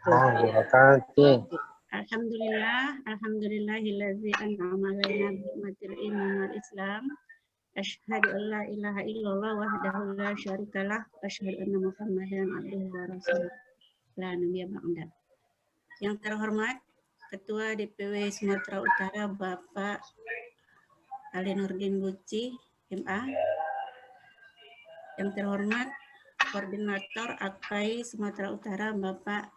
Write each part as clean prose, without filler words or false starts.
wabarakatuh. Alhamdulillah, alhamdulillahillazi an'ama alaina bi'ni'matil iman wal islam. Asyhadu an la ilaha illallah wahdahu la syarikalah, asyhadu anna Muhammadan abduhu wa rasuluh. La nabiyya ba'da. Yang terhormat Ketua DPW Sumatera Utara Bapak Ali Nurdin Buci, MA. Yang terhormat Koordinator AKPAI Sumatera Utara Bapak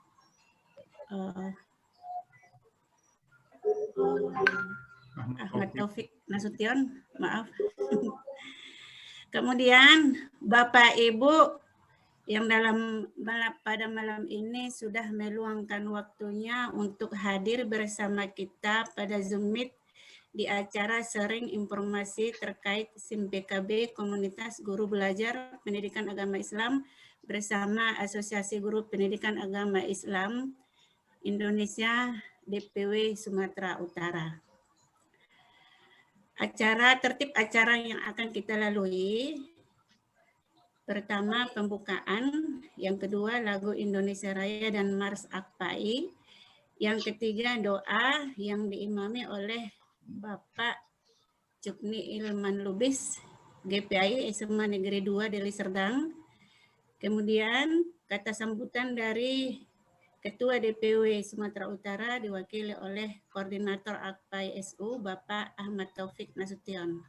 Ahmad Taufik Nasution, maaf. Kemudian Bapak Ibu yang pada malam ini sudah meluangkan waktunya untuk hadir bersama kita pada Zoom Meet di acara sharing informasi terkait SIM PKB Komunitas Guru Belajar Pendidikan Agama Islam bersama Asosiasi Guru Pendidikan Agama Islam Indonesia DPW Sumatera Utara. Tertib acara yang akan kita lalui, pertama pembukaan, yang kedua lagu Indonesia Raya dan Mars AKPAI, yang ketiga doa yang diimami oleh Bapak Cukni Ilman Lubis, GPI SMA Negeri 2 Deli Serdang. Kemudian kata sambutan dari Ketua DPW Sumatera Utara diwakili oleh Koordinator AKPAI SU Bapak Ahmad Taufik Nasution.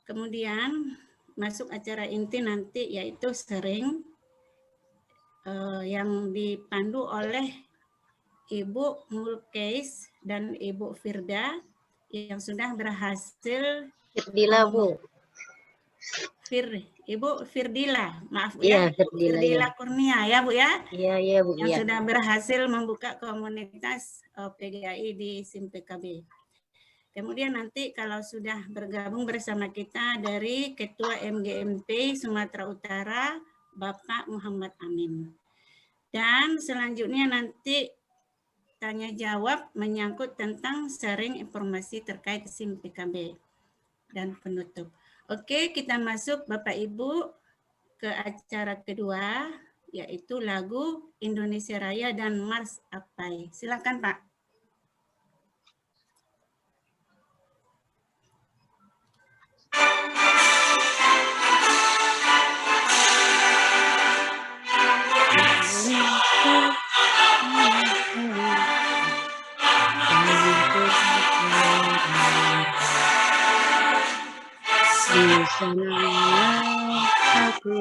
Kemudian masuk acara inti nanti yaitu sharing yang dipandu oleh Ibu Mulkais dan Ibu Firda yang sudah berhasil Firdila, Bu. Ibu Firdila, maaf Bu ya. Firdila Kurnia ya Bu ya. Iya Bu. Yang sudah berhasil membuka komunitas PGAI di SIM PKB. Kemudian nanti kalau sudah bergabung bersama kita dari Ketua MGMP Sumatera Utara, Bapak Muhammad Amin. Dan selanjutnya nanti tanya jawab menyangkut tentang sharing informasi terkait SIM PKB dan penutup. Oke, kita masuk Bapak Ibu ke acara kedua, yaitu lagu Indonesia Raya dan Mars AKPAI. Silakan Pak. Aku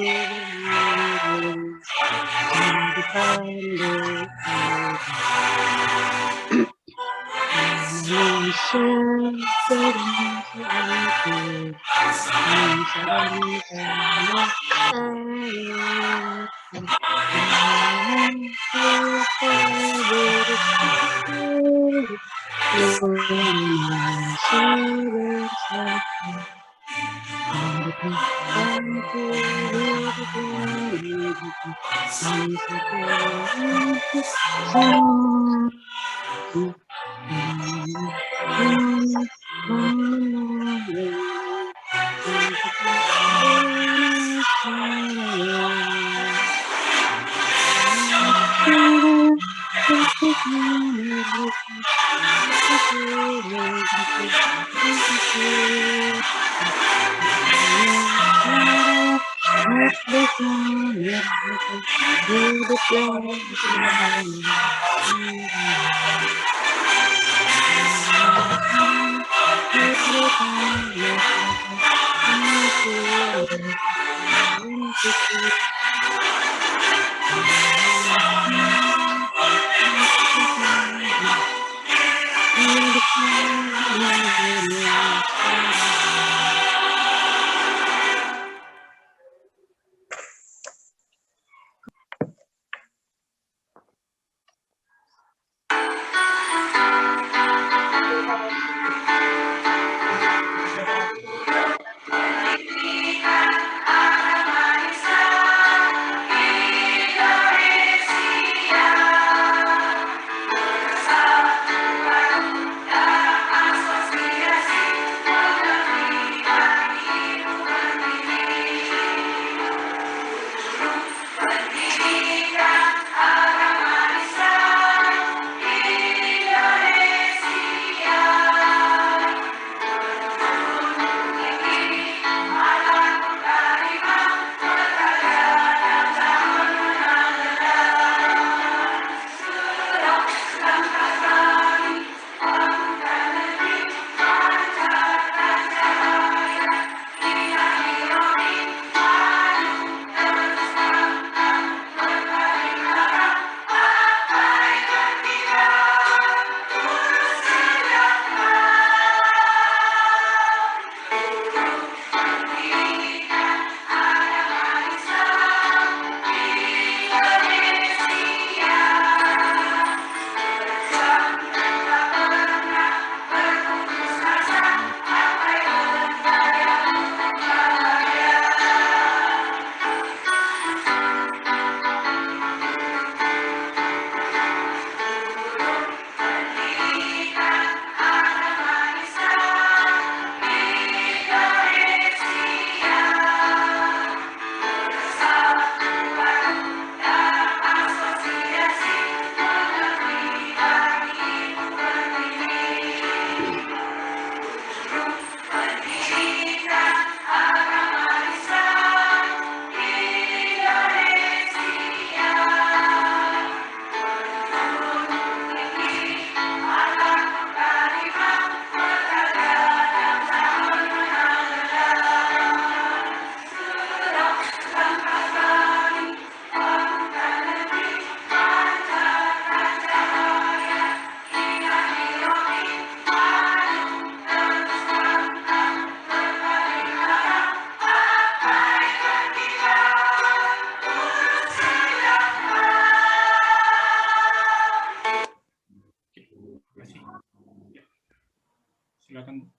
Silakan, Bu.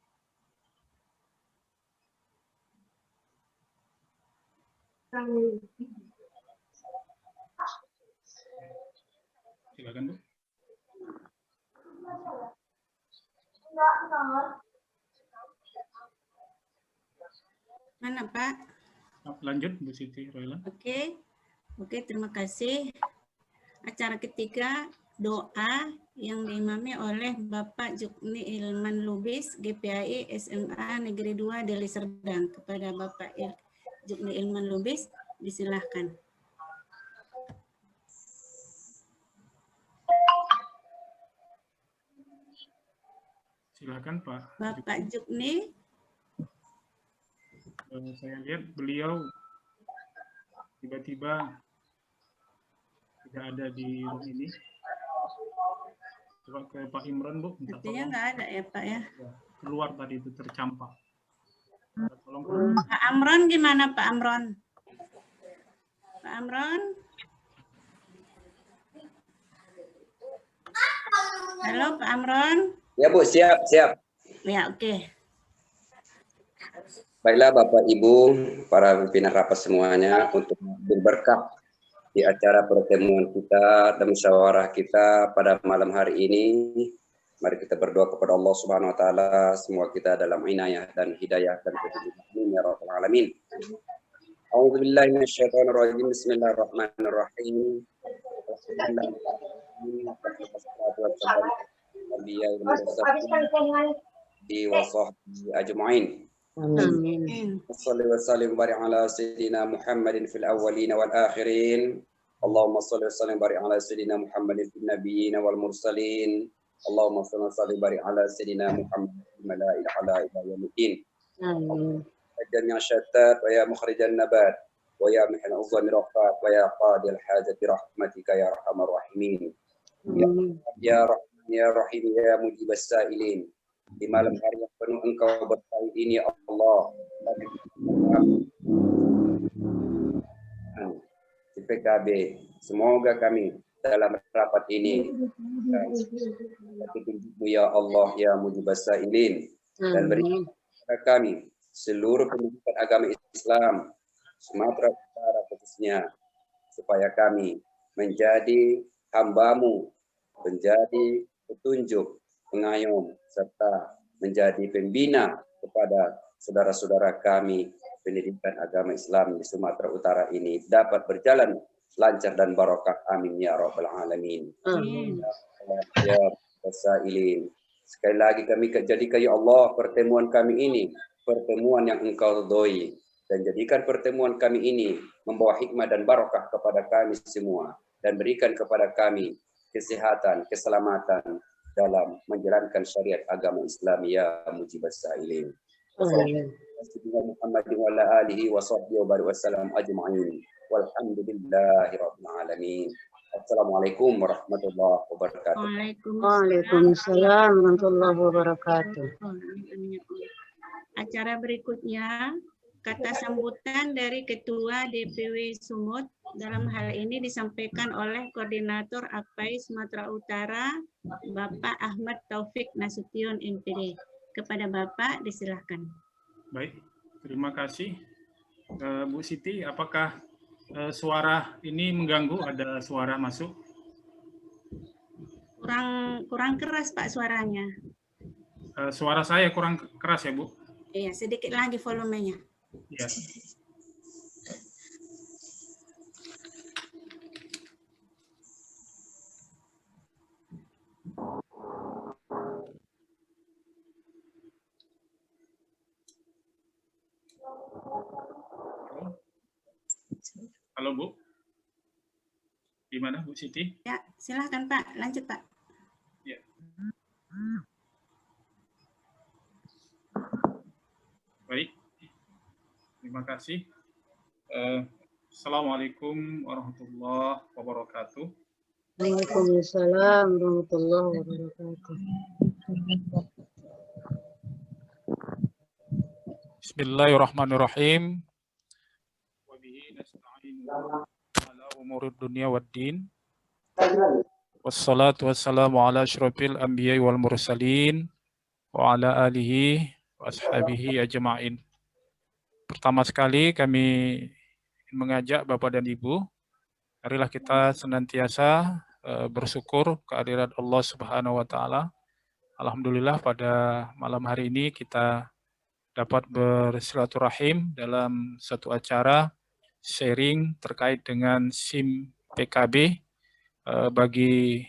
Silakan, Bu. Mana Pak? Lanjut, Bu Siti Royla. Oke, terima kasih. Acara ketiga, doa yang diimami oleh Bapak Jukni Ilman Lubis, GPAI SMA Negeri 2 Deli Serdang. Kepada Bapak Jukni Ilman Lubis, disilahkan. Silakan, Pak. Bapak Jukni. Saya lihat beliau tiba-tiba tidak ada di room ini. Coba ke Pak Imran, Bu. Minta Artinya tolong. nggak ada ya Pak ya? Ya, keluar tadi itu tercampak. Tolong. Pak Amron gimana Pak Amron? Pak Amron? Halo Pak Amron? Ya Bu, siap. Ya oke. Baiklah Bapak Ibu, para pimpinan rapat semuanya, untuk berberkah di acara pertemuan kita dan musyawarah kita pada malam hari ini. Mari kita berdoa kepada Allah Subhanahu wa taala, semua kita dalam inayah dan hidayah dan petunjuk ya rabbal alamin. A'udzubillahi minasyaitonir rajim. Bismillahirrahmanirrahim. Ajma'in. Amin. صل وسلم وبارك على سيدنا محمد في الأولين والآخرين اللهم صل وسلم وبارك على سيدنا محمد في النبيين والمرسلين اللهم صل وسلم وبارك على سيدنا محمد في الملائكة على إلى يوم الدين Amin. جميع الشتات ويا مخرج النبات ويا محن الظلم رفاق ويا قاضي الحاجة برحمتك يا أرحم الراحمين يا رحمن يا رحيم يا مجيب السائلين di malam hari yang penuh Engkau berkait ini ya Allah. Di PKB, semoga kami dalam rapat ini petunjukmu ya Allah ya mujibas sa'ilin, dan berikan kepada kami seluruh pendidikan agama Islam Sumatera Utara khususnya, supaya kami menjadi hamba-Mu, menjadi petunjuk, pengayom, serta menjadi pembina kepada saudara-saudara kami pendidikan agama Islam di Sumatera Utara ini dapat berjalan lancar dan barokah. Amin ya rabbal alamin. Amin. Ya wasailin. Sekali lagi kami jadikan ya Allah pertemuan kami ini pertemuan yang Engkau ridhoi, dan jadikan pertemuan kami ini membawa hikmah dan barokah kepada kami semua, dan berikan kepada kami kesehatan, keselamatan dalam menjalankan syariat agama Islam ya mujibas sa'ilin. Muhammad wa ala alihi wa sahbihi wa wasallam ajma'in. Walhamdulillahi rabbil alamin. Assalamualaikum warahmatullahi wabarakatuh. Waalaikumsalam warahmatullahi wabarakatuh. Acara berikutnya, kata sambutan dari Ketua DPW Sumut. Dalam hal ini disampaikan oleh Koordinator AKPAI Sumatera Utara, Bapak Ahmad Taufik Nasution MPD. Kepada Bapak, disilahkan. Baik, terima kasih. Bu Siti, apakah suara ini mengganggu? Ada suara masuk? Kurang keras Pak suaranya. Suara saya kurang keras ya Bu? Iya, sedikit lagi volumenya. Ya. Halo Bu, gimana Bu Siti? Ya, silahkan Pak, lanjut Pak. Ya. Baik, terima kasih. Assalamualaikum warahmatullahi wabarakatuh. Waalaikumsalam warahmatullahi wabarakatuh. Bismillahirrahmanirrahim. Wabihi nasta'inu ala umurid dunya waddin. Wassalatu wassalamu ala asyrafil anbiya'i wal mursalin wa ala alihi wa ashabihi ajma'in. Pertama sekali kami mengajak Bapak dan Ibu, marilah kita senantiasa bersyukur kehadirat Allah Subhanahu wa taala. Alhamdulillah pada malam hari ini kita dapat bersilaturahim dalam satu acara sharing terkait dengan SIM PKB bagi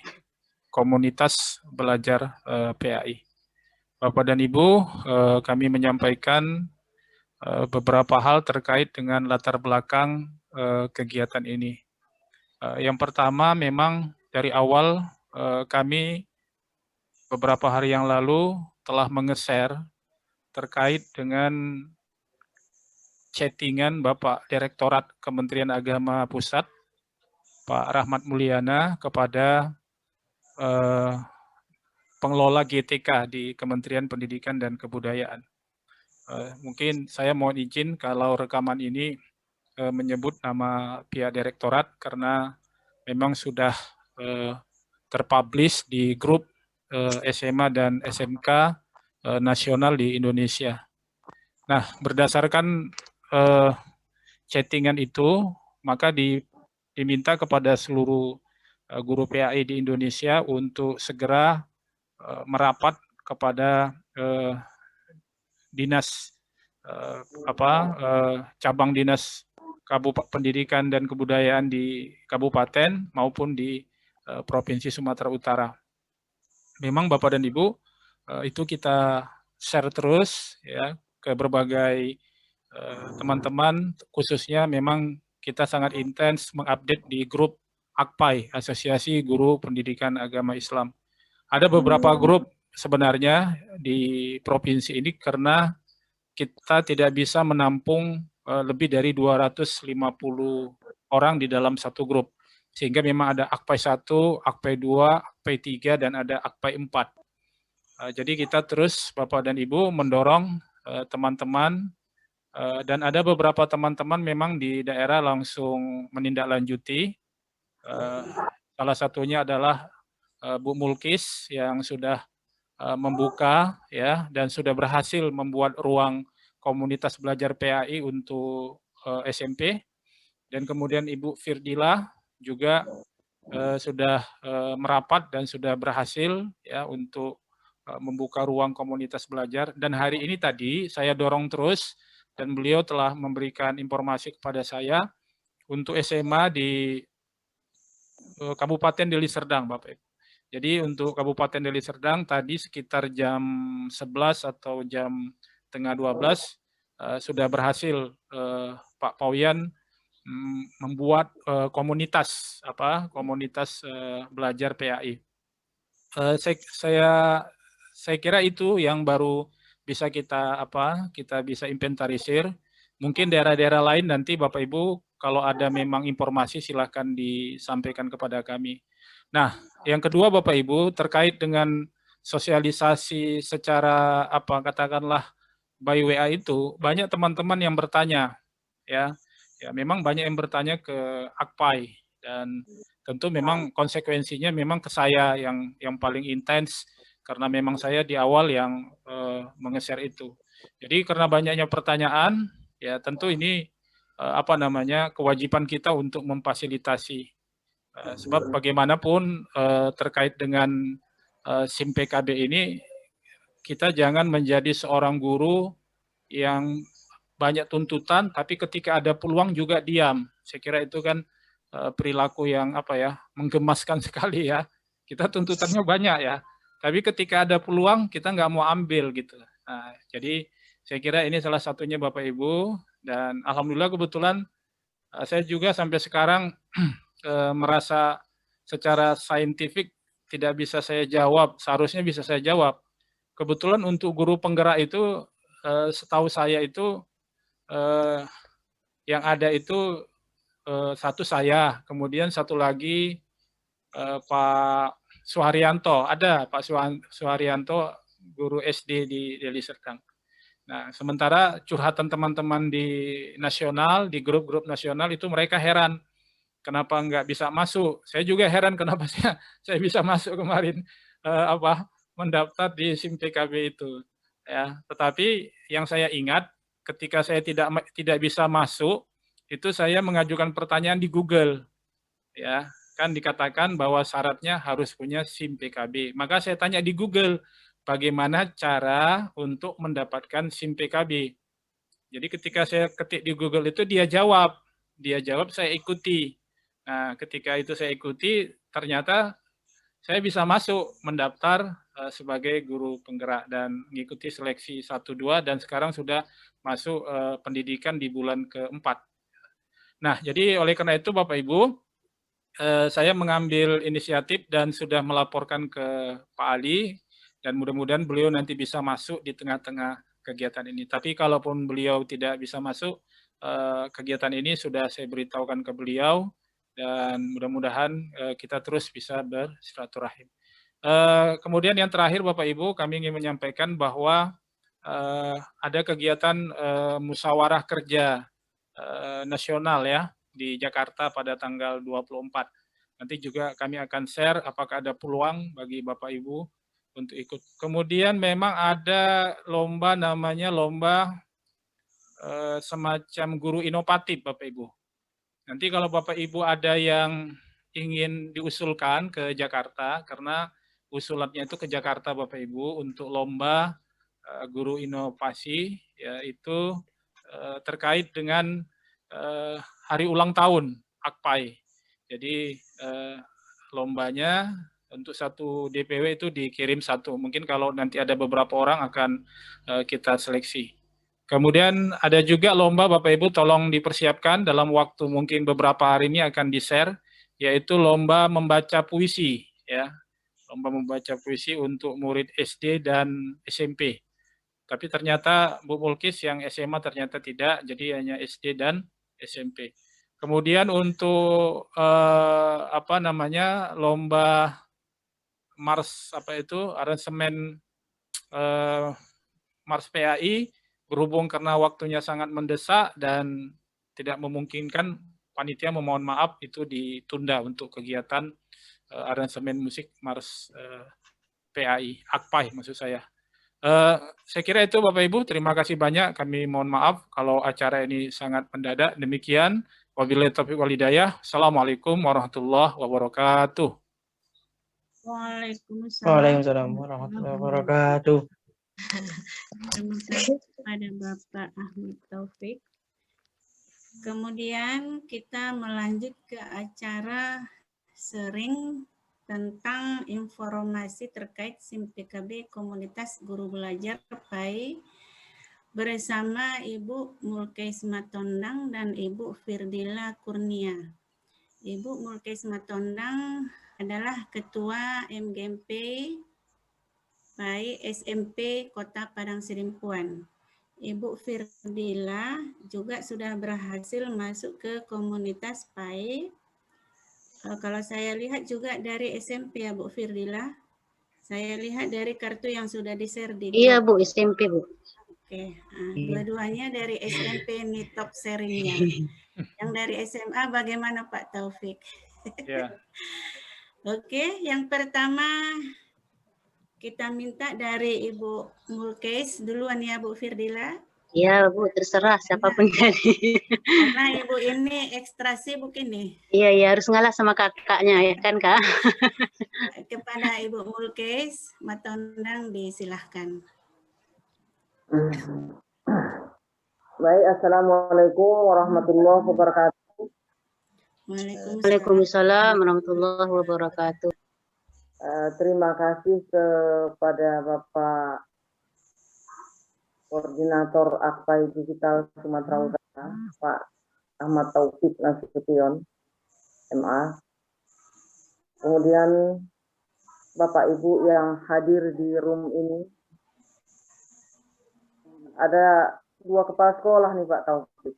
komunitas belajar PAI. Bapak dan Ibu, kami menyampaikan beberapa hal terkait dengan latar belakang kegiatan ini. Yang pertama, memang dari awal kami beberapa hari yang lalu telah menge-share terkait dengan chattingan Bapak Direktorat Kementerian Agama Pusat, Pak Rahmat Mulyana, kepada pengelola GTK di Kementerian Pendidikan dan Kebudayaan. Mungkin saya mohon izin kalau rekaman ini menyebut nama pihak direktorat karena memang sudah terpublish di grup SMA dan SMK nasional di Indonesia. Nah, berdasarkan chattingan itu, maka diminta kepada seluruh guru PAI di Indonesia untuk segera merapat kepada dinas cabang dinas Pendidikan dan Kebudayaan di kabupaten maupun di Provinsi Sumatera Utara. Memang Bapak dan Ibu, itu kita share terus ya ke berbagai teman-teman, khususnya memang kita sangat intens mengupdate di grup AKPAI, Asosiasi Guru Pendidikan Agama Islam. Ada beberapa grup sebenarnya di provinsi ini karena kita tidak bisa menampung lebih dari 250 orang di dalam satu grup. Sehingga memang ada AKPAI 1, AKPAI 2, AKPAI 3, dan ada AKPAI 4. Jadi kita terus Bapak dan Ibu mendorong teman-teman, dan ada beberapa teman-teman memang di daerah langsung menindaklanjuti. Salah satunya adalah Bu Mulkis yang sudah membuka ya dan sudah berhasil membuat ruang komunitas belajar PAI untuk SMP, dan kemudian Ibu Firdila juga sudah merapat dan sudah berhasil ya untuk membuka ruang komunitas belajar. Dan hari ini tadi saya dorong terus dan beliau telah memberikan informasi kepada saya untuk SMA di Kabupaten Deli Serdang, Bapak Ibu. Jadi untuk Kabupaten Deli Serdang tadi sekitar jam 11 atau jam tengah 12 sudah berhasil Pak Pauyan membuat komunitas belajar PAI. Saya kira itu yang baru bisa kita bisa inventarisir. Mungkin daerah-daerah lain nanti Bapak Ibu kalau ada memang informasi silakan disampaikan kepada kami. Nah, yang kedua Bapak Ibu terkait dengan sosialisasi secara katakanlah by WA itu, banyak teman-teman yang bertanya ya memang banyak yang bertanya ke AKPAI, dan tentu memang konsekuensinya memang ke saya yang paling intens karena memang saya di awal yang menge-share itu. Jadi karena banyaknya pertanyaan ya tentu ini kewajiban kita untuk memfasilitasi. Sebab bagaimanapun terkait dengan SIM PKB ini, kita jangan menjadi seorang guru yang banyak tuntutan, tapi ketika ada peluang juga diam. Saya kira itu kan perilaku yang menggemaskan sekali ya. Kita tuntutannya banyak ya, tapi ketika ada peluang kita nggak mau ambil gitu. Nah, jadi saya kira ini salah satunya Bapak Ibu, dan alhamdulillah kebetulan saya juga sampai sekarang merasa secara saintifik tidak bisa saya jawab, seharusnya bisa saya jawab. Kebetulan untuk guru penggerak itu setahu saya itu yang ada itu satu saya, kemudian satu lagi Pak Suharyanto, ada Pak Suharyanto guru SD di Deli Serdang. Nah, sementara curhatan teman-teman di nasional, di grup-grup nasional itu mereka heran kenapa nggak bisa masuk. Saya juga heran kenapa saya bisa masuk kemarin mendaftar di SIM PKB itu. Ya, tetapi yang saya ingat ketika saya tidak bisa masuk, itu saya mengajukan pertanyaan di Google. Ya, kan dikatakan bahwa syaratnya harus punya SIM PKB. Maka saya tanya di Google, bagaimana cara untuk mendapatkan SIM PKB. Jadi ketika saya ketik di Google itu dia jawab, saya ikuti. Nah, ketika itu saya ikuti, ternyata saya bisa masuk mendaftar sebagai guru penggerak dan mengikuti seleksi 1-2 dan sekarang sudah masuk pendidikan di bulan keempat. Nah, jadi oleh karena itu Bapak Ibu, saya mengambil inisiatif dan sudah melaporkan ke Pak Ali dan mudah-mudahan beliau nanti bisa masuk di tengah-tengah kegiatan ini. Tapi kalaupun beliau tidak bisa masuk, kegiatan ini sudah saya beritahukan ke beliau dan mudah-mudahan kita terus bisa bersilaturahim. Kemudian yang terakhir Bapak Ibu, kami ingin menyampaikan bahwa ada kegiatan musyawarah kerja nasional ya di Jakarta pada tanggal 24. Nanti juga kami akan share apakah ada peluang bagi Bapak Ibu untuk ikut. Kemudian memang ada lomba namanya lomba semacam guru inovatif Bapak Ibu. Nanti kalau Bapak Ibu ada yang ingin diusulkan ke Jakarta, karena usulannya itu ke Jakarta Bapak Ibu untuk lomba guru inovasi, yaitu terkait dengan hari ulang tahun AKPAI. Jadi lombanya untuk satu DPW itu dikirim satu. Mungkin kalau nanti ada beberapa orang akan kita seleksi. Kemudian ada juga lomba Bapak Ibu tolong dipersiapkan dalam waktu mungkin beberapa hari ini akan di-share, yaitu lomba membaca puisi ya. Lomba membaca puisi untuk murid SD dan SMP. Tapi ternyata Bu Mulkis yang SMA ternyata tidak, jadi hanya SD dan SMP. Kemudian untuk lomba Mars aransemen Mars PAI, berhubung karena waktunya sangat mendesak dan tidak memungkinkan, panitia memohon maaf itu ditunda untuk kegiatan aransemen musik Mars PAI, AKPAI maksud saya. Saya kira itu Bapak Ibu, terima kasih banyak. Kami mohon maaf kalau acara ini sangat mendadak. Demikian, wabillahi taufiq wal hidayah. Assalamualaikum warahmatullahi wabarakatuh. Waalaikumsalam warahmatullahi wabarakatuh. Terima kasih kepada Bapak Ahmad Taufik. Kemudian kita melanjut ke acara sharing tentang informasi terkait SIM PKB Komunitas Guru Belajar PAI bersama Ibu Mulkis Matondang dan Ibu Firdila Kurnia. Ibu Mulkis Matondang adalah Ketua MGMP PAI SMP Kota Padang Sidimpuan. Ibu Firdila juga sudah berhasil masuk ke komunitas PAI. Kalau saya lihat juga dari SMP ya Bu Firdila. Saya lihat dari kartu yang sudah di-share di grup. Iya Bu, SMP Bu. Oke, dua-duanya dari SMP nih top sharingnya. Yang dari SMA bagaimana Pak Taufik? Ya. Oke, yang pertama kita minta dari Ibu Mulkis duluan ya Bu Firdila. Iya Bu, terserah siapapun jadi. Karena Ibu ini ekstra sibuk ini. Iya, harus ngalah sama kakaknya ya kan Kak? Kepada Ibu Mulkis Matondang disilahkan. Baik, assalamualaikum warahmatullahi wabarakatuh. Waalaikumsalam warahmatullahi wabarakatuh. Terima kasih kepada Bapak Koordinator AKPAI Digital Sumatera Utara, Pak Ahmad Taufik Nasution, MA. Kemudian Bapak Ibu yang hadir di room ini. Ada 2 kepala sekolah nih Pak Taufik.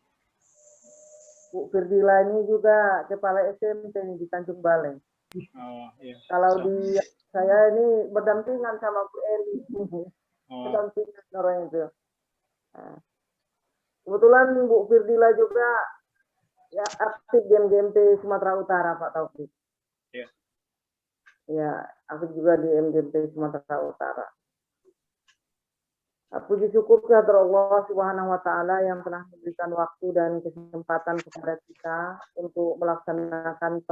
Bu Firdila ini juga kepala SMP di Tanjung Balai. Oh, iya. Kalau di saya ini berdampingan sama Bu Eli. Berdampingan orang itu. Nah, kebetulan Bu Firdila juga ya aktif di MGMP Sumatera Utara Pak Taufik. Yeah. Ya, aku juga di MGMP Sumatera Utara. Puji syukur kepada Allah Subhanahu wa Ta'ala yang telah memberikan waktu dan kesempatan kepada kita untuk melaksanakan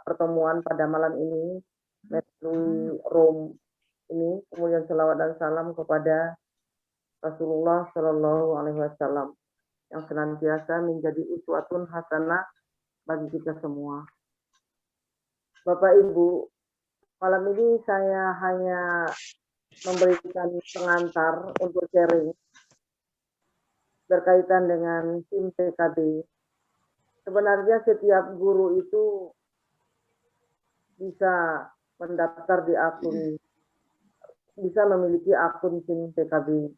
pertemuan pada malam ini melalui room ini. Kemudian selawat dan salam kepada Rasulullah Shallallahu Alaihi Wasallam yang senantiasa menjadi uswatun hasanah bagi kita semua. Bapak Ibu, malam ini saya hanya memberikan pengantar untuk sharing berkaitan dengan SIM PKB. Sebenarnya setiap guru itu bisa mendaftar di akun, bisa memiliki akun SIM PKB.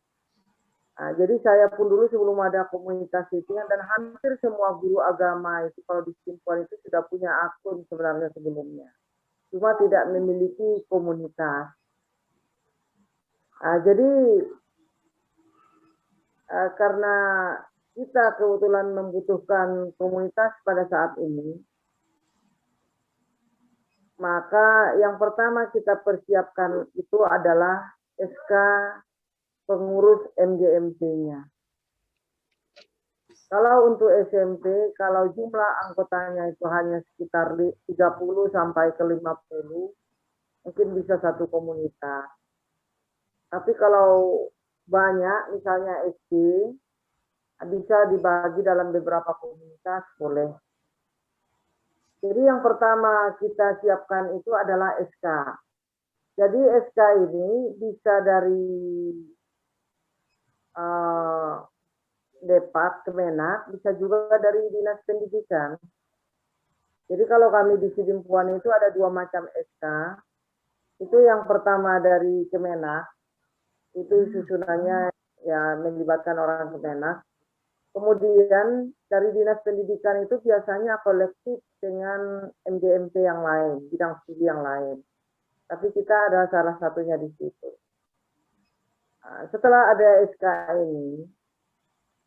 Nah, jadi saya pun dulu sebelum ada komunitas itu, dan hampir semua guru agama itu kalau di Simpuan itu sudah punya akun sebenarnya sebelumnya. Cuma tidak memiliki komunitas. Jadi karena kita kebetulan membutuhkan komunitas pada saat ini, maka yang pertama kita persiapkan itu adalah SK pengurus MGMP-nya. Kalau untuk SMP, kalau jumlah anggotanya itu hanya sekitar 30 sampai ke 50, mungkin bisa satu komunitas. Tapi kalau banyak, misalnya SD, bisa dibagi dalam beberapa komunitas, boleh. Jadi yang pertama kita siapkan itu adalah SK. Jadi SK ini bisa dari Depak, Kemenak, bisa juga dari Dinas Pendidikan. Jadi kalau kami di Sidimpuan itu ada 2 macam SK. Itu yang pertama dari Kemenak. Itu susunannya ya melibatkan orang Kemenak. Kemudian dari Dinas Pendidikan itu biasanya kolektif dengan MGMP yang lain, bidang studi yang lain. Tapi kita ada salah satunya di situ. Nah, setelah ada SK ini,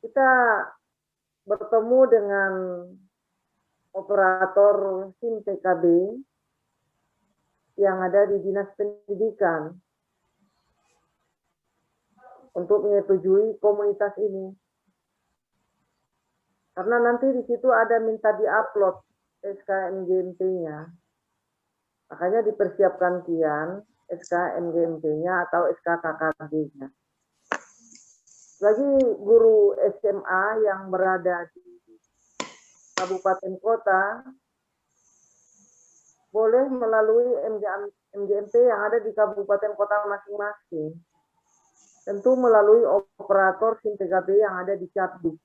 kita bertemu dengan operator SIM PKB yang ada di Dinas Pendidikan untuk menyetujui komunitas ini. Karena nanti di situ ada minta diupload SK MGMP-nya. Makanya dipersiapkan kian SK MGMP-nya atau SK KKB-nya. Lagi guru SMA yang berada di kabupaten kota boleh melalui MGMP yang ada di kabupaten kota masing-masing. Tentu melalui operator SIM PKB yang ada di Capdis.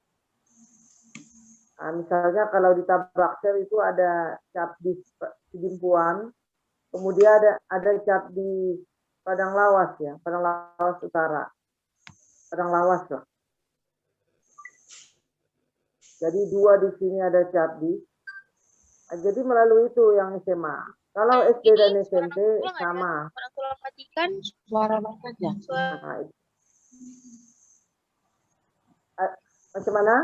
Nah, misalnya kalau di Tabraksel itu ada Capdis Sidimpuan, kemudian ada Capdis Padang Lawas ya, Padang Lawas Utara, Padang Lawas lah. Jadi 2 di sini ada Capdis. Nah, jadi melalui itu yang SMA. Kalau SD dan SMP sama. Suara saja. Nah, macam mana?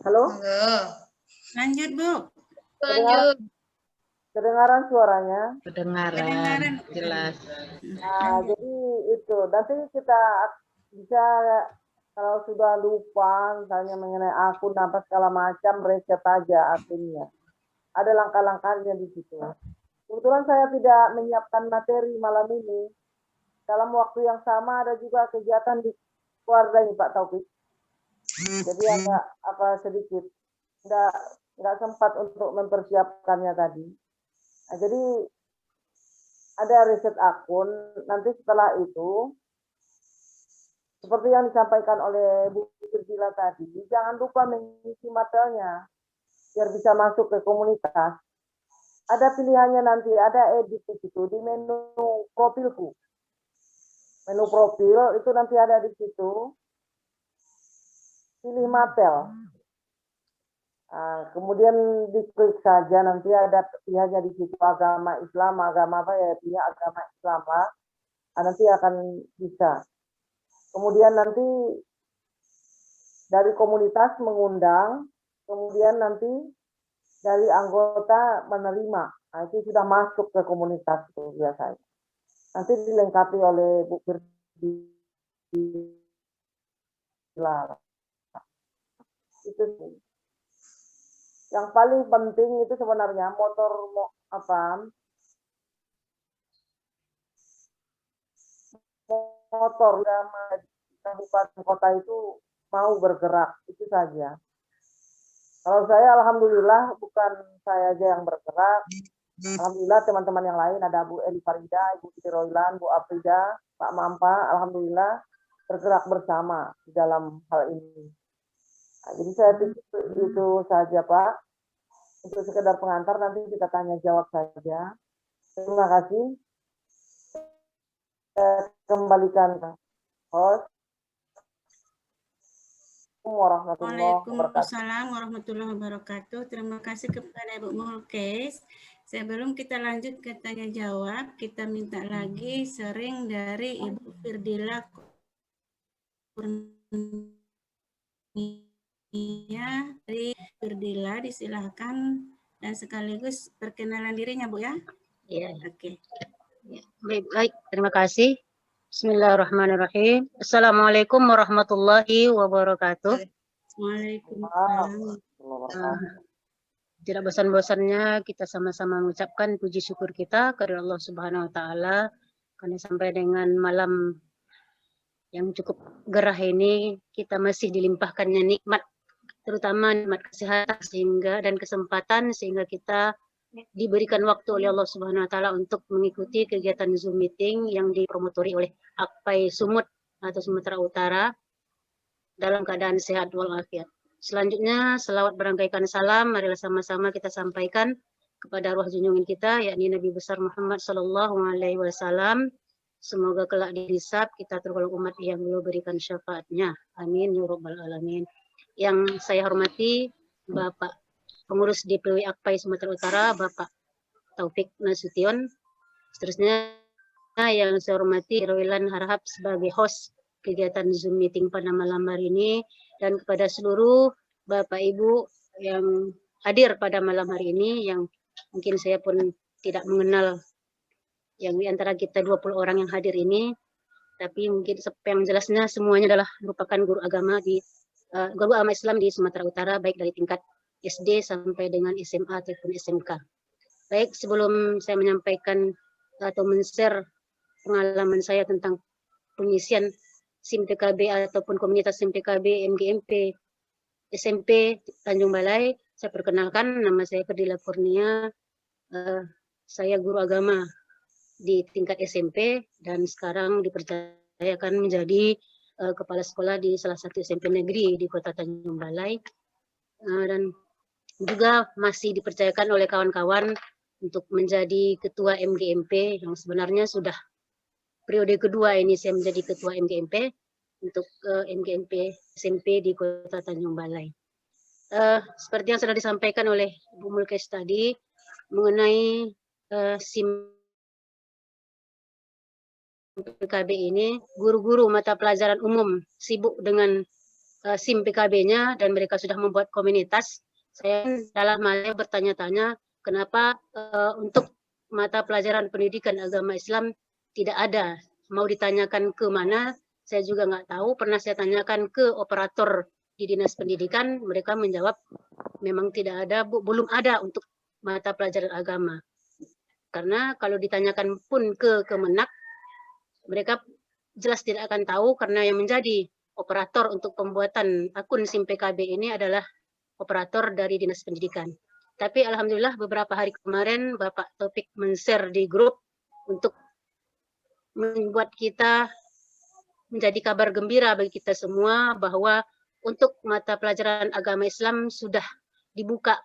Halo? Lanjut, Bu. Kedengaran suaranya? Kedengaran. Jelas. Nah, jadi itu. Nanti kita bisa, kalau sudah lupa, misalnya mengenai akun, apa segala macam, reset aja akunnya. Ada langkah-langkahnya di situ. Kebetulan saya tidak menyiapkan materi malam ini. Dalam waktu yang sama ada juga kegiatan di keluarga ini, Pak Taufik. Jadi agak sedikit nggak sempat untuk mempersiapkannya tadi. Nah, jadi ada riset akun. Nanti setelah itu, seperti yang disampaikan oleh Bu Firdila tadi, jangan lupa mengisi materialnya biar bisa masuk ke komunitas. Ada pilihannya nanti, ada edit di situ di menu profilku. Menu profil itu nanti ada di situ. Pilih mapel. Nah, kemudian diklik saja, nanti ada pilihannya di situ agama Islam, agama apa ya, pilih agama Islam lah. Nah, nanti akan bisa. Kemudian nanti dari komunitas mengundang, kemudian nanti dari anggota menerima. Nah, itu sudah masuk ke komunitas itu biasanya. Nanti dilengkapi oleh Bu Firdila. Itu sih. Yang paling penting itu sebenarnya motor kabupaten kota itu mau bergerak, itu saja. Kalau saya alhamdulillah bukan saya aja yang bergerak. Alhamdulillah teman-teman yang lain ada Bu Eli Farida, Ibu Siti Roilan, Bu Afrida, Pak Mampa, alhamdulillah bergerak bersama di dalam hal ini. Nah, jadi saya pikir itu saja Pak. Untuk sekedar pengantar nanti kita tanya jawab saja. Terima kasih. Saya kembalikan ke host. Waalaikumsalam warahmatullahi wabarakatuh. Terima kasih kepada Ibu Mulkes. Sebelum kita lanjut ke tanya jawab, kita minta lagi sharing dari Ibu Firdila Kurnia. Dari Firdila disilahkan dan sekaligus perkenalan dirinya Bu ya. Iya. Oke. Ya. Baik, terima kasih. Bismillahirrahmanirrahim. Assalamualaikum warahmatullahi wabarakatuh. Waalaikumsalam. Tidak bosan-bosannya kita sama-sama mengucapkan puji syukur kita kepada Allah Subhanahu wa taala karena sampai dengan malam yang cukup gerah ini kita masih dilimpahkannya nikmat, terutama nikmat kesehatan dan kesempatan sehingga kita diberikan waktu oleh Allah Subhanahu wa taala untuk mengikuti kegiatan Zoom meeting yang dipromotori oleh Akpai Sumut atau Sumatera Utara dalam keadaan sehat walafiat. Selanjutnya selawat berangkaikan salam marilah sama-sama kita sampaikan kepada arwah junjungan kita yakni Nabi besar Muhammad sallallahu alaihi wasallam. Semoga kelak dihisab kita tergolong umat yang beliau berikan syafaatnya. Amin ya rabbal alamin. Yang saya hormati Bapak Pengurus DPW Akpai Sumatera Utara, Bapak Taufik Nasution. Seterusnya yang saya hormati Roilan Harahap sebagai host kegiatan Zoom meeting pada malam hari ini, dan kepada seluruh Bapak Ibu yang hadir pada malam hari ini yang mungkin saya pun tidak mengenal yang di antara kita 20 orang yang hadir ini, tapi mungkin yang jelasnya semuanya adalah merupakan guru agama Islam di Sumatera Utara, baik dari tingkat SD sampai dengan SMA ataupun SMK. Baik, sebelum saya menyampaikan atau men-share pengalaman saya tentang pengisian SIM PKB ataupun komunitas SIM PKB MGMP SMP Tanjung Balai, saya perkenalkan, nama saya Firdila Kurnia, saya guru agama di tingkat SMP dan sekarang dipercayakan menjadi kepala sekolah di salah satu SMP negeri di Kota Tanjung Balai, dan juga masih dipercayakan oleh kawan-kawan untuk menjadi ketua MGMP yang sebenarnya sudah periode kedua ini saya menjadi ketua MGMP untuk MGMP SMP di Kota Tanjung Balai. Seperti yang sudah disampaikan oleh Bu Mulkes tadi mengenai SIM PKB ini, guru-guru mata pelajaran umum sibuk dengan SIM PKB-nya dan mereka sudah membuat komunitas. Saya dalam hal bertanya-tanya kenapa untuk mata pelajaran pendidikan agama Islam tidak ada. Mau ditanyakan ke mana, saya juga nggak tahu. Pernah saya tanyakan ke operator di Dinas Pendidikan, mereka menjawab memang tidak ada, belum ada untuk mata pelajaran agama. Karena kalau ditanyakan pun ke Kemenak, mereka jelas tidak akan tahu karena yang menjadi operator untuk pembuatan akun SIM PKB ini adalah operator dari Dinas Pendidikan. Tapi alhamdulillah beberapa hari kemarin Bapak Taufik men-share di grup untuk membuat kita menjadi kabar gembira bagi kita semua bahwa untuk mata pelajaran agama Islam sudah dibuka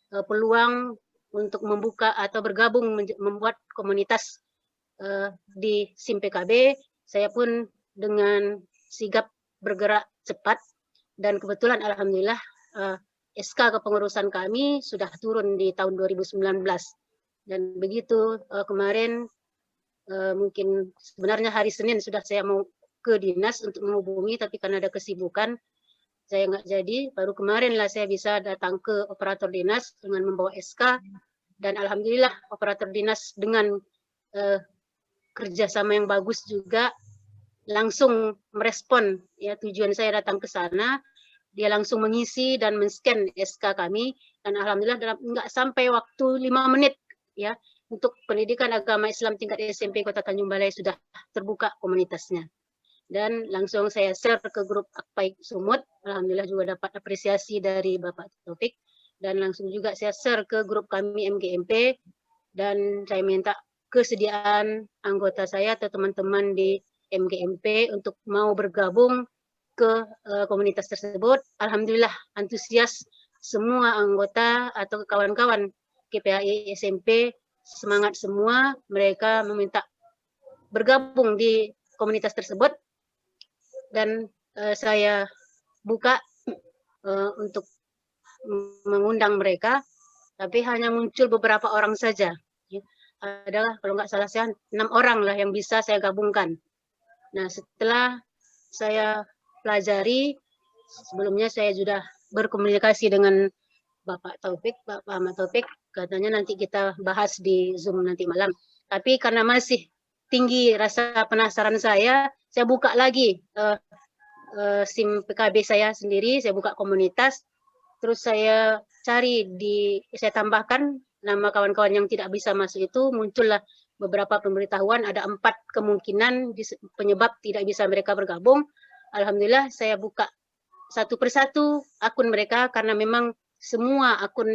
peluang untuk membuka atau bergabung membuat komunitas di SIM PKB. Saya pun dengan sigap bergerak cepat dan kebetulan alhamdulillah SK kepengurusan kami sudah turun di tahun 2019 dan begitu kemarin mungkin sebenarnya hari Senin sudah saya mau ke dinas untuk menghubungi, tapi karena ada kesibukan saya nggak jadi. Baru kemarin lah saya bisa datang ke operator dinas dengan membawa SK, dan alhamdulillah operator dinas dengan kerjasama yang bagus juga langsung merespon ya tujuan saya datang ke sana. Dia langsung mengisi dan men-scan SK kami, dan alhamdulillah dalam nggak sampai waktu 5 menit ya, untuk pendidikan agama Islam tingkat SMP Kota Tanjung Balai sudah terbuka komunitasnya. Dan langsung saya share ke grup Akpai Sumut, alhamdulillah juga dapat apresiasi dari Bapak Taufik, dan langsung juga saya share ke grup kami MGMP, dan saya minta kesediaan anggota saya atau teman-teman di MGMP untuk mau bergabung ke komunitas tersebut. Alhamdulillah antusias semua anggota atau kawan-kawan KPAI SMP, semangat semua, mereka meminta bergabung di komunitas tersebut, dan saya buka untuk mengundang mereka, tapi hanya muncul beberapa orang saja. Adalah kalau nggak salah saya 6 orang lah yang bisa saya gabungkan. Nah, setelah saya pelajari, sebelumnya saya sudah berkomunikasi dengan Bapak Taufik, Bapak Ahmad Taufik, katanya nanti kita bahas di Zoom nanti malam. Tapi karena masih tinggi rasa penasaran saya buka lagi SIM PKB saya sendiri, saya buka komunitas, terus saya cari saya tambahkan nama kawan-kawan yang tidak bisa masuk itu, muncullah beberapa pemberitahuan, ada 4 kemungkinan penyebab tidak bisa mereka bergabung. Alhamdulillah saya buka satu persatu akun mereka, karena memang semua akun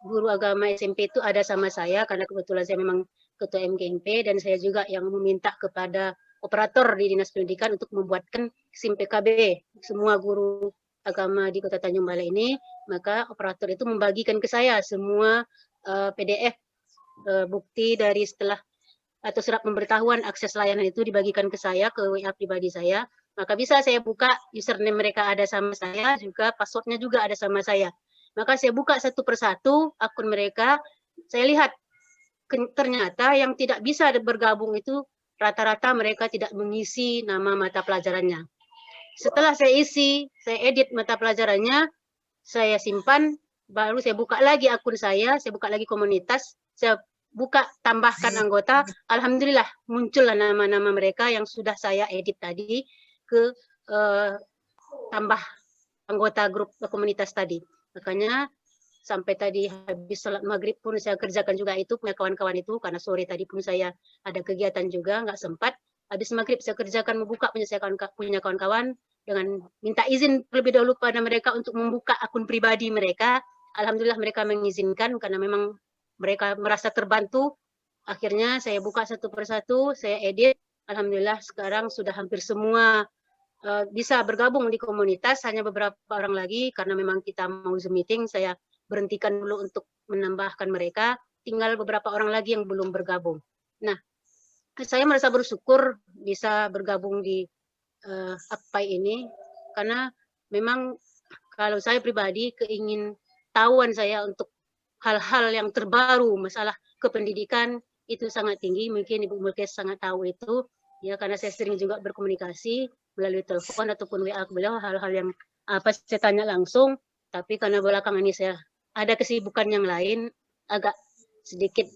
guru agama SMP itu ada sama saya, karena kebetulan saya memang ketua MGMP, dan saya juga yang meminta kepada operator di Dinas Pendidikan untuk membuatkan SIM PKB semua guru agama di Kota Tanjung Balai ini. Maka operator itu membagikan ke saya semua PDF bukti dari setelah atau surat pemberitahuan akses layanan itu dibagikan ke saya, ke WA pribadi saya. Maka bisa saya buka, username mereka ada sama saya, juga passwordnya juga ada sama saya. Maka saya buka satu persatu akun mereka, saya lihat ternyata yang tidak bisa bergabung itu rata-rata mereka tidak mengisi nama mata pelajarannya. Setelah saya isi, saya edit mata pelajarannya, saya simpan, baru saya buka lagi akun saya buka lagi komunitas, saya buka tambahkan anggota, alhamdulillah muncullah nama-nama mereka yang sudah saya edit tadi ke tambah anggota grup komunitas tadi. Makanya sampai tadi habis sholat maghrib pun saya kerjakan juga itu punya kawan-kawan itu, karena sore tadi pun saya ada kegiatan juga, nggak sempat. Habis maghrib saya kerjakan membuka punya kawan-kawan dengan minta izin terlebih dahulu pada mereka untuk membuka akun pribadi mereka. Alhamdulillah mereka mengizinkan, karena memang mereka merasa terbantu. Akhirnya saya buka satu persatu, saya edit. Alhamdulillah sekarang sudah hampir semua bisa bergabung di komunitas, hanya beberapa orang lagi karena memang kita mau Zoom meeting, saya berhentikan dulu untuk menambahkan mereka, tinggal beberapa orang lagi yang belum bergabung. Nah, saya merasa bersyukur bisa bergabung di Akpai ini, karena memang kalau saya pribadi keingintahuan saya untuk hal-hal yang terbaru masalah kependidikan itu sangat tinggi. Mungkin Ibu Mulkes sangat tahu itu, ya, karena saya sering juga berkomunikasi melalui telepon ataupun WA ke beliau, hal-hal yang apa saya tanya langsung, tapi karena belakangan ini saya ada kesibukan yang lain, agak sedikit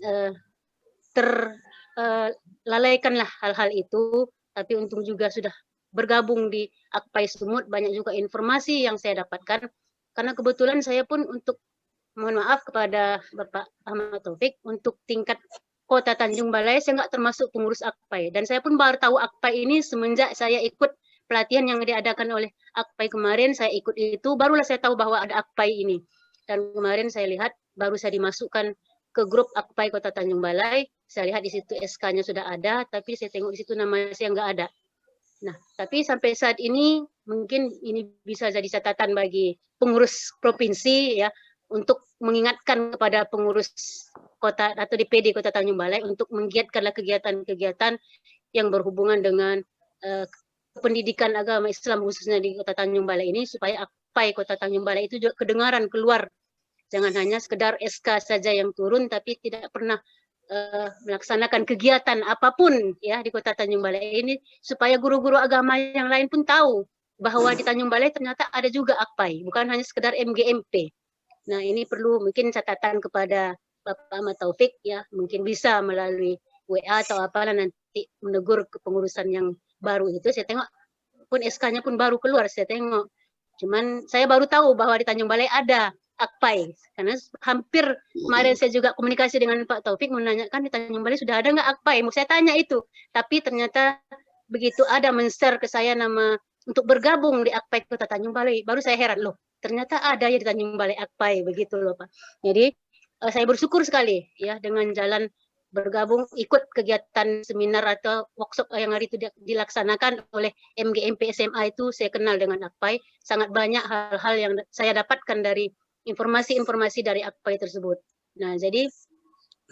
terlalaikanlah hal-hal itu, tapi untung juga sudah bergabung di Akpai Sumut, banyak juga informasi yang saya dapatkan, karena kebetulan saya pun untuk, mohon maaf kepada Bapak Ahmad Taufik, untuk tingkat Kota Tanjung Balai saya nggak termasuk pengurus Akpai, dan saya pun baru tahu Akpai ini semenjak saya ikut pelatihan yang diadakan oleh Akpai kemarin, saya ikut itu, barulah saya tahu bahwa ada Akpai ini. Dan kemarin saya lihat, baru saya dimasukkan ke grup Akpai Kota Tanjung Balai, saya lihat di situ SK-nya sudah ada, tapi saya tengok di situ nama saya nggak ada. Nah, tapi sampai saat ini, mungkin ini bisa jadi catatan bagi pengurus provinsi, ya, untuk mengingatkan kepada pengurus kota atau DPD Kota Tanjung Balai untuk menggiatkanlah kegiatan-kegiatan yang berhubungan dengan pendidikan agama Islam khususnya di Kota Tanjung Balai ini, supaya Akpai Kota Tanjung Balai itu juga kedengaran keluar. Jangan hanya sekedar SK saja yang turun, tapi tidak pernah melaksanakan kegiatan apapun ya di Kota Tanjung Balai ini, supaya guru-guru agama yang lain pun tahu bahwa di Tanjung Balai ternyata ada juga AKPAI, bukan hanya sekedar MGMP. Nah, ini perlu mungkin catatan kepada Bapak Ahmad Taufik ya, mungkin bisa melalui WA atau apalah nanti menegur kepengurusan yang baru itu. Saya tengok pun SK-nya pun baru keluar, saya tengok. Cuman saya baru tahu bahwa di Tanjung Balai ada AKPAI, karena hampir kemarin saya juga komunikasi dengan Pak Taufik menanyakan di Tanjung Balai sudah ada nggak AKPAI, mau saya tanya itu, tapi ternyata begitu ada men-share ke saya nama untuk bergabung di AKPAI Kota Tanjung Balai, baru saya heran loh, ternyata ada ya di Tanjung Balai AKPAI begitu loh Pak. Jadi saya bersyukur sekali ya dengan jalan bergabung ikut kegiatan seminar atau workshop yang hari itu dilaksanakan oleh MGMP SMA itu. Saya kenal dengan AKPAI, sangat banyak hal-hal yang saya dapatkan dari informasi-informasi dari AKPAI tersebut. Nah, jadi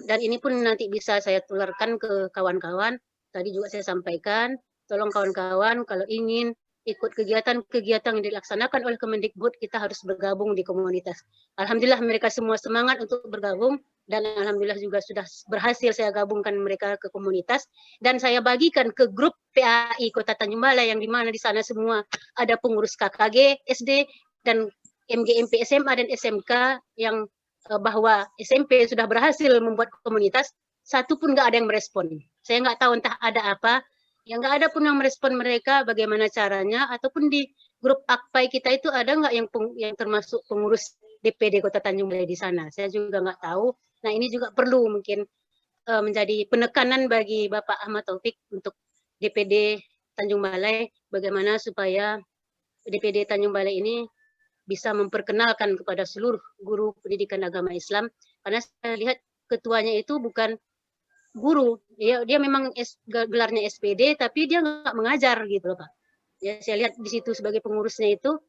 dan ini pun nanti bisa saya tularkan ke kawan-kawan. Tadi juga saya sampaikan, tolong kawan-kawan kalau ingin ikut kegiatan-kegiatan yang dilaksanakan oleh Kemendikbud, kita harus bergabung di komunitas. Alhamdulillah mereka semua semangat untuk bergabung, dan alhamdulillah juga sudah berhasil saya gabungkan mereka ke komunitas, dan saya bagikan ke grup PAI Kota Tanjung Balai yang dimana di sana semua ada pengurus KKG, SD, dan MGMP SMA dan SMK yang bahwa SMP sudah berhasil membuat komunitas, satu pun nggak ada yang merespon. Saya nggak tahu entah ada apa, yang nggak ada pun yang merespon mereka bagaimana caranya, ataupun di grup AKPAI kita itu ada nggak yang termasuk pengurus DPD Kota Tanjung Balai di sana. Saya juga nggak tahu. Nah, ini juga perlu mungkin menjadi penekanan bagi Bapak Ahmad Taufik untuk DPD Tanjung Balai, bagaimana supaya DPD Tanjung Balai ini bisa memperkenalkan kepada seluruh guru pendidikan agama Islam, karena saya lihat ketuanya itu bukan guru, dia memang gelarnya SPD, tapi dia nggak mengajar gitu loh Pak. Ya, saya lihat di situ sebagai pengurusnya itu,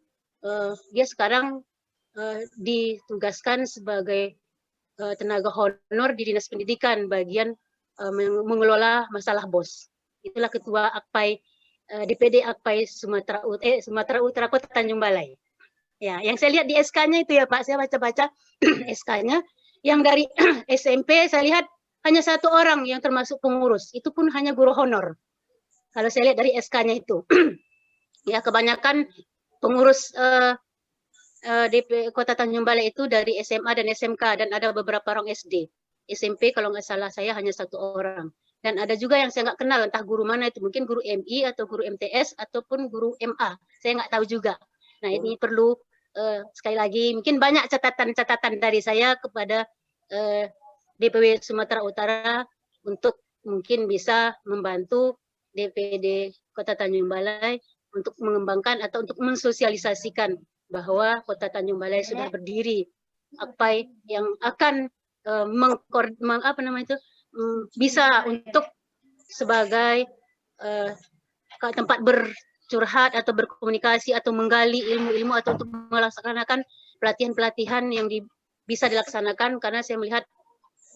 dia sekarang ditugaskan sebagai tenaga honor di Dinas Pendidikan, bagian mengelola masalah BOS. Itulah ketua AKPAI, DPD AKPAI Sumatera Utara Kota Tanjung Balai. Ya, yang saya lihat di SK-nya itu ya Pak, saya baca-baca SK-nya, yang dari SMP saya lihat hanya satu orang yang termasuk pengurus, itu pun hanya guru honor. Kalau saya lihat dari SK-nya itu, ya kebanyakan pengurus DP Kota Tanjung Balai itu dari SMA dan SMK, dan ada beberapa orang SD. SMP kalau nggak salah saya hanya satu orang. Dan ada juga yang saya nggak kenal, entah guru mana itu, mungkin guru MI atau guru MTS ataupun guru MA, saya nggak tahu juga. Nah, ini perlu sekali lagi mungkin banyak catatan-catatan dari saya kepada DPW Sumatera Utara untuk mungkin bisa membantu DPD Kota Tanjung Balai untuk mengembangkan atau untuk mensosialisasikan bahwa Kota Tanjung Balai sudah berdiri AKPAI yang akan bisa untuk sebagai tempat bercurhat atau berkomunikasi atau menggali ilmu-ilmu atau untuk melaksanakan pelatihan-pelatihan yang bisa dilaksanakan, karena saya melihat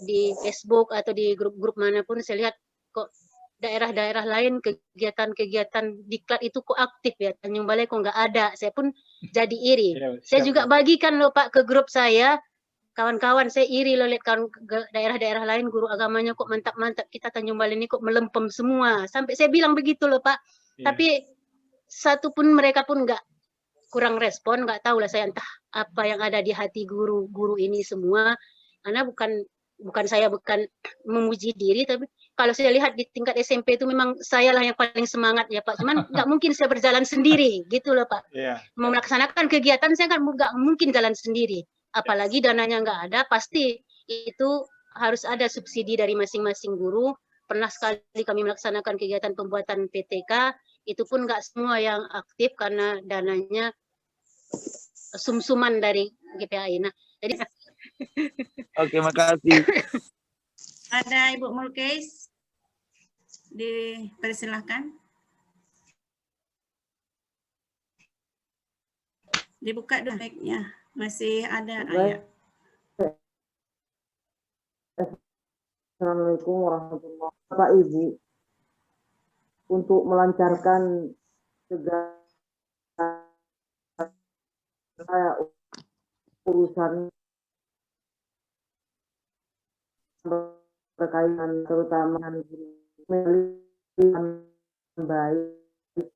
di Facebook atau di grup-grup manapun saya lihat kok daerah-daerah lain kegiatan-kegiatan diklat itu kok aktif ya, Tanjung Balai kok nggak ada. Saya pun jadi iri. Saya juga bagikan loh Pak ke grup saya, kawan-kawan, saya iri loh lihat daerah-daerah lain guru agamanya kok mantap-mantap, kita Tanjung Balai ini kok melempem semua. Sampai saya bilang begitu loh Pak. Tapi satu pun mereka pun nggak, kurang respon, nggak tahu lah saya entah apa yang ada di hati guru-guru ini semua. Karena bukan saya bukan memuji diri, tapi kalau saya lihat di tingkat SMP itu memang saya lah yang paling semangat ya Pak. Cuman nggak mungkin saya berjalan sendiri gitu loh Pak. Mau melaksanakan kegiatan saya kan nggak mungkin jalan sendiri. Apalagi dananya nggak ada, pasti itu harus ada subsidi dari masing-masing guru. Pernah sekali kami melaksanakan kegiatan pembuatan PTK, itu pun nggak semua yang aktif karena dananya sum-suman dari GPAI. Nah, jadi Oke, makasih. Ada Ibu Mulkais, dipersilahkan. Dibuka dulu mic-nya, masih ada ayat. Assalamualaikum warahmatullahi wabarakatuh. Bapak Ibu, untuk melancarkan segala urusan berkaitan terutama dengan baik